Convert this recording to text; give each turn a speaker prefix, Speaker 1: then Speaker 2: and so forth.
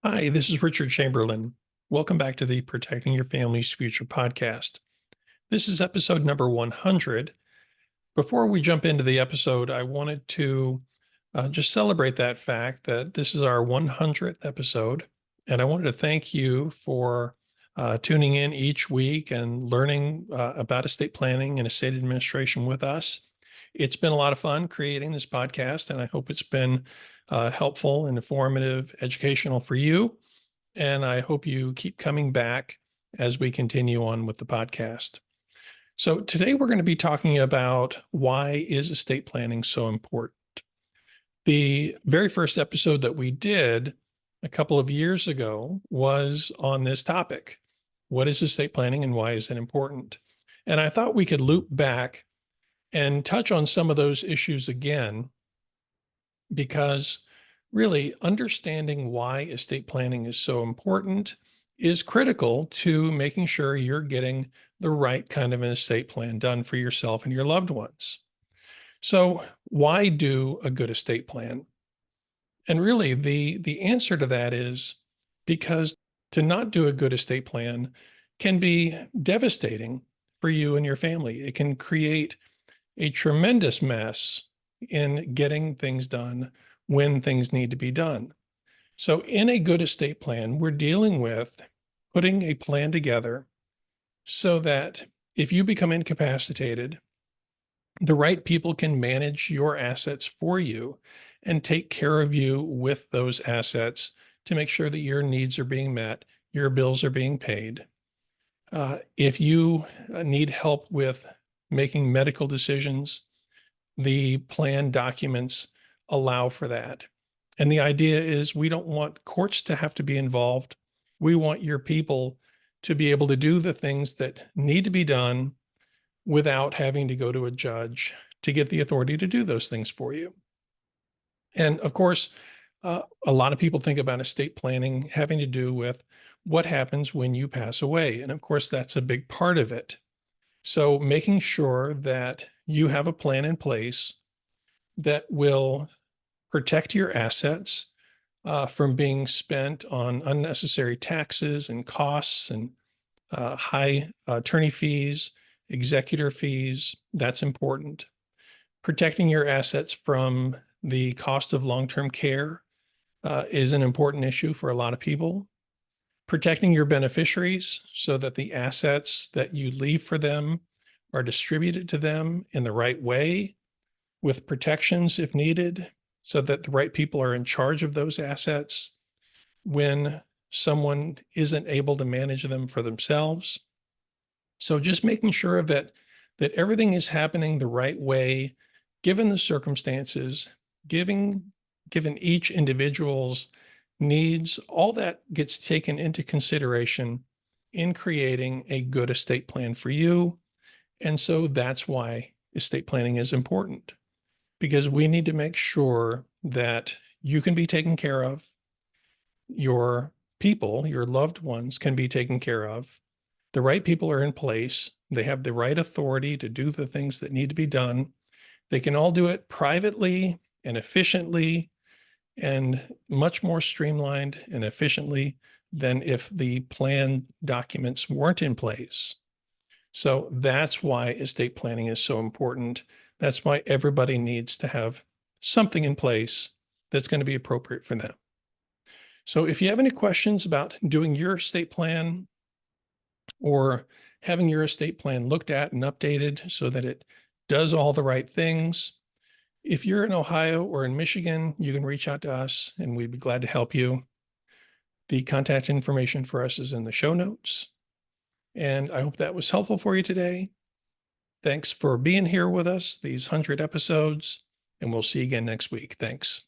Speaker 1: Hi, this is Richard Chamberlain. Welcome back to the Protecting Your Family's Future podcast. This is episode number 100. Before we jump into the episode, I wanted to just celebrate that fact that this is our 100th episode. And I wanted to thank you for tuning in each week and learning about estate planning and estate administration with us. It's been a lot of fun creating this podcast, and I hope it's been helpful and informative, educational for you. And I hope you keep coming back as we continue on with the podcast. So today we're going to be talking about why is estate planning so important. The very first episode that we did a couple of years ago was on this topic. What is estate planning and why is it important? And I thought we could loop back and touch on some of those issues again, because really understanding why estate planning is so important is critical to making sure you're getting the right kind of an estate plan done for yourself and your loved ones. So, why do a good estate plan? And really the answer to that is because to not do a good estate plan can be devastating for you and your family. It can create a tremendous mess in getting things done when things need to be done. So, in a good estate plan, we're dealing with putting a plan together so that if you become incapacitated, the right people can manage your assets for you and take care of you with those assets to make sure that your needs are being met, your bills are being paid. If you need help with making medical decisions, the plan documents allow for that. And the idea is we don't want courts to have to be involved. We want your people to be able to do the things that need to be done without having to go to a judge to get the authority to do those things for you. And of course, a lot of people think about estate planning having to do with what happens when you pass away. And of course, that's a big part of it. So making sure that you have a plan in place that will protect your assets from being spent on unnecessary taxes and costs and high attorney fees, executor fees. That's important. Protecting your assets from the cost of long term care is an important issue for a lot of people. Protecting your beneficiaries so that the assets that you leave for them are distributed to them in the right way with protections if needed, so that the right people are in charge of those assets when someone isn't able to manage them for themselves. So just making sure that everything is happening the right way, given the circumstances, giving given each individual's needs, all that gets taken into consideration in creating a good estate plan for you. And so that's why estate planning is important, because we need to make sure that you can be taken care of, your people, your loved ones can be taken care of, the right people are in place, they have the right authority to do the things that need to be done. They can all do it privately and efficiently and much more streamlined and efficiently than if the plan documents weren't in place. So that's why estate planning is so important. That's why everybody needs to have something in place that's going to be appropriate for them. So if you have any questions about doing your estate plan or having your estate plan looked at and updated so that it does all the right things, if you're in Ohio or in Michigan, you can reach out to us and we'd be glad to help you. The contact information for us is in the show notes. And I hope that was helpful for you today. Thanks for being here with us, these 100 episodes, and we'll see you again next week. Thanks.